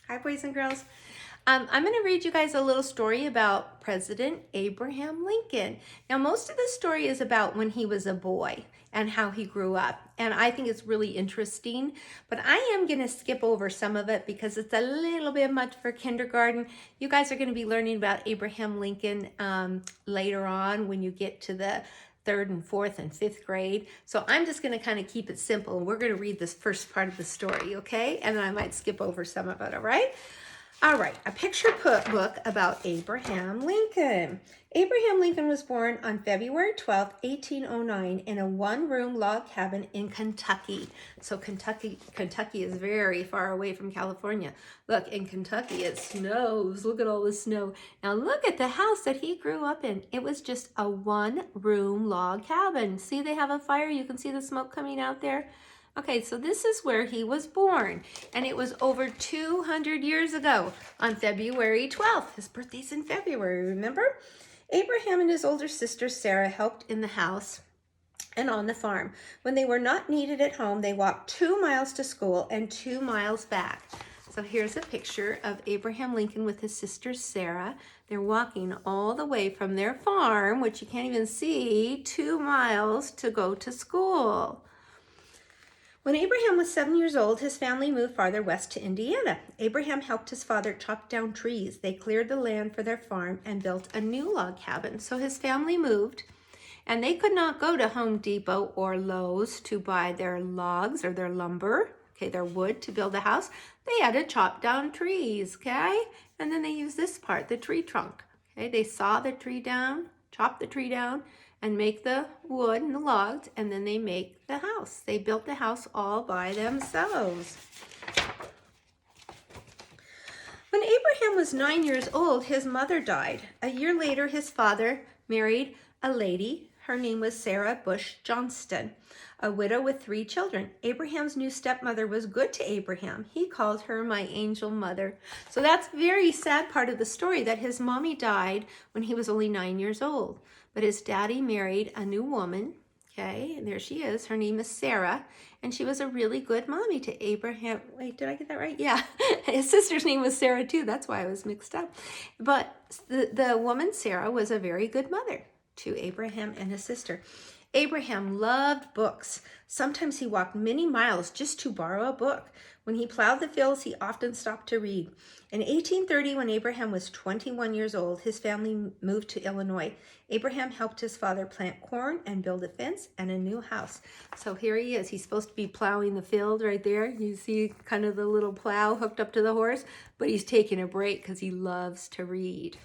Hi, boys and girls. I'm going to read you guys a little story about President Abraham Lincoln. Now, most of the story is about when he was a boy and how he grew up. And I think it's really interesting, but I am going to skip over some of it because it's a little bit much for kindergarten. You guys are going to be learning about Abraham Lincoln later on when you get to the third and fourth and fifth grade. So I'm just going to kind of keep it simple. We're going to read this first part of the story, okay? And then I might skip over some of it, all right? All right, a picture book about Abraham Lincoln. Abraham Lincoln was born on February 12th, 1809 in a one-room log cabin in Kentucky. So Kentucky is very far away from California. Look, in Kentucky it snows. Look at all the snow. Now look at the house that he grew up in. It was just a one-room log cabin. See, they have a fire. You can see the smoke coming out there. Okay, so this is where he was born, and it was over 200 years ago on February 12th. His birthday's in February, remember? Abraham and his older sister Sarah helped in the house and on the farm. When they were not needed at home, they walked 2 miles to school and 2 miles back. So here's a picture of Abraham Lincoln with his sister Sarah. They're walking all the way from their farm, which you can't even see, 2 miles to go to school. When Abraham was 7 years old, his family moved farther west to Indiana. Abraham helped his father chop down trees. They cleared the land for their farm and built a new log cabin. So his family moved, and they could not go to Home Depot or Lowe's to buy their logs or their lumber, okay, their wood to build a house. They had to chop down trees, okay? And then they used this part, the tree trunk, okay? They saw the tree down, chop the tree down, and make the wood and the logs, and then they make the house. They built the house all by themselves. When Abraham was 9 years old, his mother died. A year later, his father married a lady. Her name was Sarah Bush Johnston, a widow with 3 children. Abraham's new stepmother was good to Abraham. He called her my angel mother. So that's a very sad part of the story, that his mommy died when he was only 9 years old. But his daddy married a new woman, okay, and there she is. Her name is Sarah, and she was a really good mommy to Abraham. Wait, did I get that right? Yeah, his sister's name was Sarah too. That's why I was mixed up. But the woman Sarah was a very good mother to Abraham and his sister. Abraham loved books. Sometimes he walked many miles just to borrow a book. When he plowed the fields, he often stopped to read. In 1830, when Abraham was 21 years old, his family moved to Illinois. Abraham helped his father plant corn and build a fence and a new house. So here he is. He's supposed to be plowing the field right there. You see kind of the little plow hooked up to the horse, but he's taking a break because he loves to read.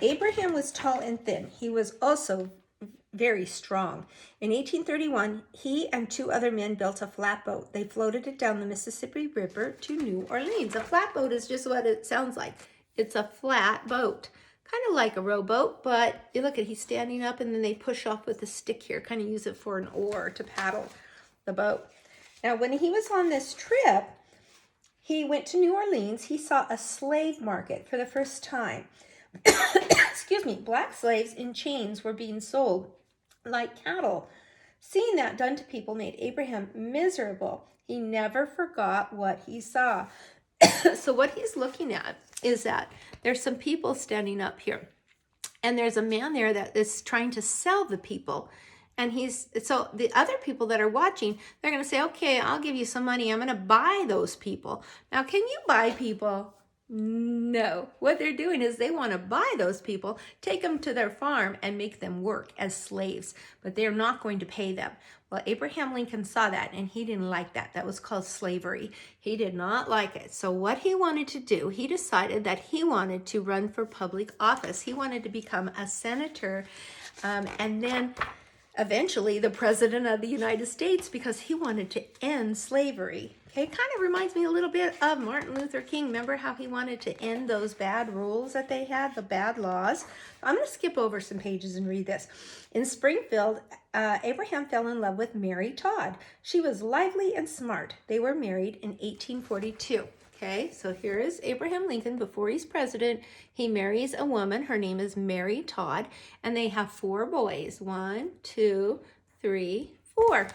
Abraham was tall and thin. He was also very strong. In 1831, he and 2 other men built a flatboat. They floated it down the Mississippi River to New Orleans. A flatboat is just what it sounds like. It's a flat boat, kind of like a rowboat, but you look at, he's standing up, and then they push off with a stick here, kind of use it for an oar to paddle the boat. Now, when he was on this trip, he went to New Orleans. He saw a slave market for the first time. Excuse me, black slaves in chains were being sold like cattle. Seeing that done to people made Abraham miserable. He never forgot what he saw. So what he's looking at is that there's some people standing up here, and there's a man there that is trying to sell the people. And so the other people that are watching, they're going to say, okay, I'll give you some money. I'm going to buy those people. Now, can you buy people? No. What they're doing is they want to buy those people, take them to their farm, and make them work as slaves. But they're not going to pay them. Well, Abraham Lincoln saw that, and he didn't like that. That was called slavery. He did not like it. So what he wanted to do, he decided that he wanted to run for public office. He wanted to become a senator, and then eventually the president of the United States, because he wanted to end slavery. Okay, it kind of reminds me a little bit of Martin Luther King. Remember how he wanted to end those bad rules that they had, the bad laws? I'm going to skip over some pages and read this. In Springfield, Abraham fell in love with Mary Todd. She was lively and smart. They were married in 1842. Okay, so here is Abraham Lincoln before he's president. He marries a woman. Her name is Mary Todd, and they have 4 boys. 1, 2, 3, 4.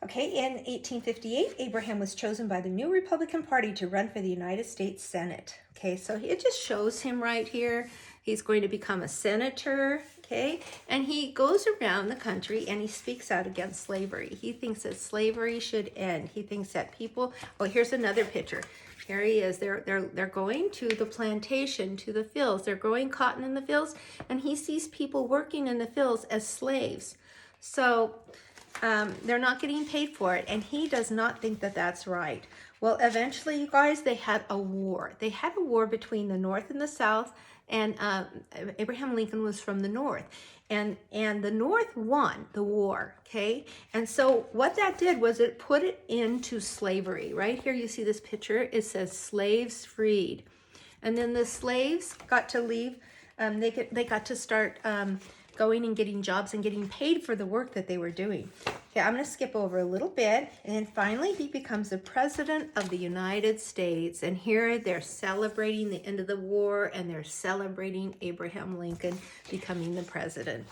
Okay, in 1858, Abraham was chosen by the new Republican Party to run for the United States Senate. Okay, so it just shows him right here. He's going to become a senator, okay? And he goes around the country and he speaks out against slavery. He thinks that slavery should end. He thinks that people, oh, here's another picture. Here he is. They're going to the plantation, to the fields. They're growing cotton in the fields, and he sees people working in the fields as slaves. So they're not getting paid for it, and he does not think that that's right. Well, eventually, you guys, they had a war. They had a war between the North and the South, and Abraham Lincoln was from the North. And the North won the war, okay? And so what that did was it put it into slavery. Right here you see this picture. It says slaves freed. And then the slaves got to leave. They got to start going and getting jobs and getting paid for the work that they were doing. Okay, I'm going to skip over a little bit. And then finally, he becomes the president of the United States. And here they're celebrating the end of the war, and they're celebrating Abraham Lincoln becoming the president.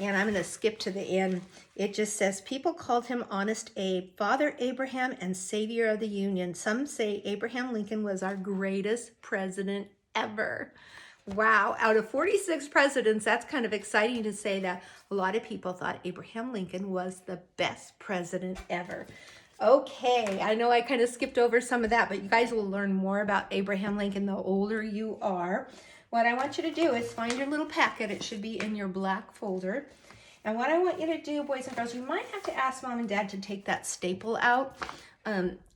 And I'm going to skip to the end. It just says, people called him Honest Abe, Father Abraham, and Savior of the Union. Some say Abraham Lincoln was our greatest president ever. Wow, out of 46 presidents, that's kind of exciting to say that a lot of people thought Abraham Lincoln was the best president ever. Okay, I know I kind of skipped over some of that, but you guys will learn more about Abraham Lincoln the older you are. What I want you to do is find your little packet. It should be in your black folder. And what I want you to do, boys and girls, you might have to ask Mom and Dad to take that staple out.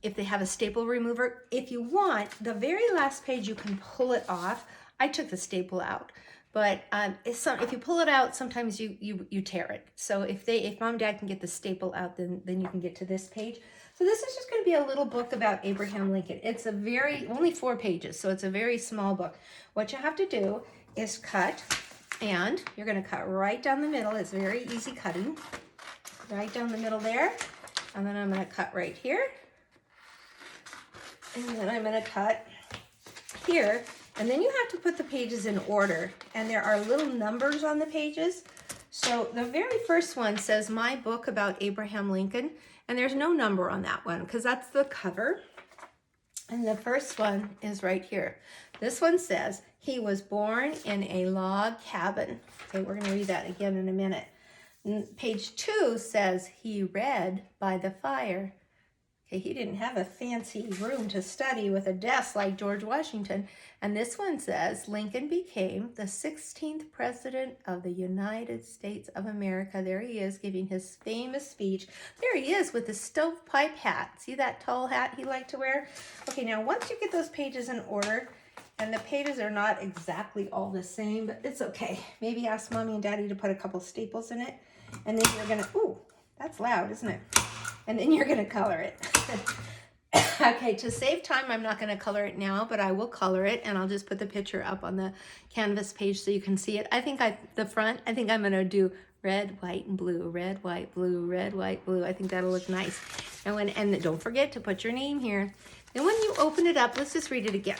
If they have a staple remover. If you want, the very last page, you can pull it off. I took the staple out, but if you pull it out, sometimes you tear it. So if Mom and Dad can get the staple out, then you can get to this page. So this is just going to be a little book about Abraham Lincoln. It's only 4 pages, so it's a very small book. What you have to do is cut, and you're going to cut right down the middle. It's very easy cutting. Right down the middle there, and then I'm going to cut right here, and then I'm going to cut here. And then you have to put the pages in order, and there are little numbers on the pages. So the very first one says, My Book About Abraham Lincoln, and there's no number on that one because that's the cover. And the first one is right here. This one says, he was born in a log cabin. Okay, we're going to read that again in a minute. Page 2 says, he read by the fire. Okay, he didn't have a fancy room to study with a desk like George Washington. And this one says, Lincoln became the 16th president of the United States of America. There he is giving his famous speech. There he is with the stovepipe hat. See that tall hat he liked to wear? Okay, now once you get those pages in order, and the pages are not exactly all the same, but it's okay. Maybe ask Mommy and Daddy to put a couple staples in it. And then you're going to, ooh, that's loud, isn't it? And then you're going to color it. Okay, to save time, I'm not going to color it now, but I will color it, and I'll just put the picture up on the canvas page so you can see it. I think I'm going to do red, white, and blue. Red, white, blue, red, white, blue. I think that'll look nice. And don't forget to put your name here. And when you open it up, let's just read it again.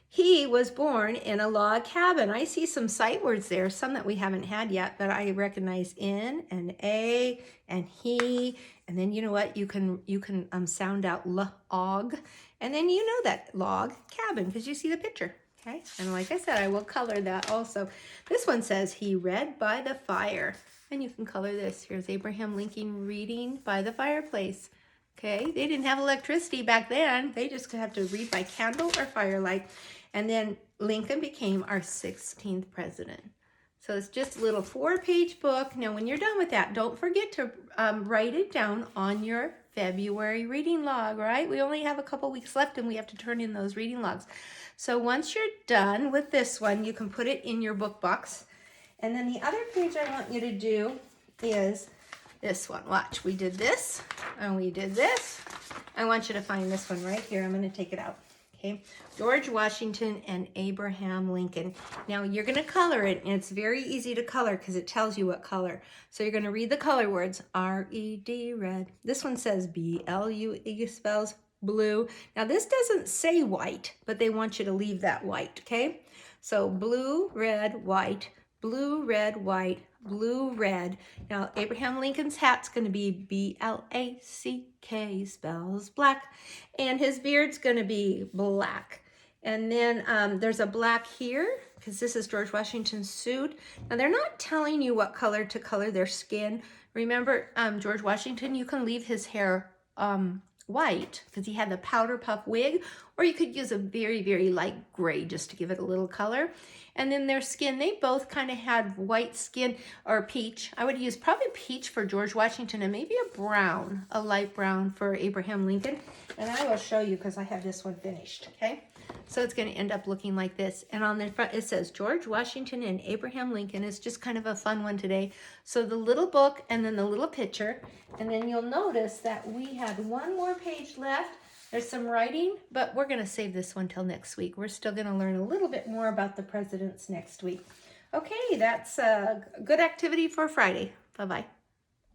He was born in a log cabin. I see some sight words there, some that we haven't had yet, but I recognize in and a and he. And then you know what? You can sound out log, and then you know that log cabin because you see the picture. Okay, and like I said, I will color that also. This one says he read by the fire, and you can color this. Here's Abraham Lincoln reading by the fireplace. Okay, they didn't have electricity back then. They just have to read by candle or firelight. And then Lincoln became our 16th president. So it's just a little 4-page book. Now, when you're done with that, don't forget to write it down on your February reading log, right? We only have a couple weeks left, and we have to turn in those reading logs. So once you're done with this one, you can put it in your book box. And then the other page I want you to do is this one. Watch, we did this, and we did this. I want you to find this one right here. I'm going to take it out. Okay, George Washington and Abraham Lincoln. Now you're going to color it, and it's very easy to color because it tells you what color. So you're going to read the color words, R-E-D, red. This one says B-L-U-E, spells blue. Now this doesn't say white, but they want you to leave that white, okay? So blue, red, white, blue, red, white, blue, red. Now, Abraham Lincoln's hat's going to be B-L-A-C-K, spells black. And his beard's going to be black. And then there's a black here, because this is George Washington's suit. Now, they're not telling you what color to color their skin. Remember, George Washington, you can leave his hair white, because he had the powder puff wig, or you could use a very, very light gray just to give it a little color. And then their skin, they both kind of had white skin, or peach. I would use probably peach for George Washington, and maybe a brown, a light brown for Abraham Lincoln. And I will show you, because I have this one finished, okay? So it's going to end up looking like this. And on the front, it says George Washington and Abraham Lincoln. It's just kind of a fun one today. So the little book and then the little picture. And then you'll notice that we had one more page left. There's some writing, but we're going to save this one till next week. We're still going to learn a little bit more about the presidents next week. Okay, that's a good activity for Friday. Bye-bye.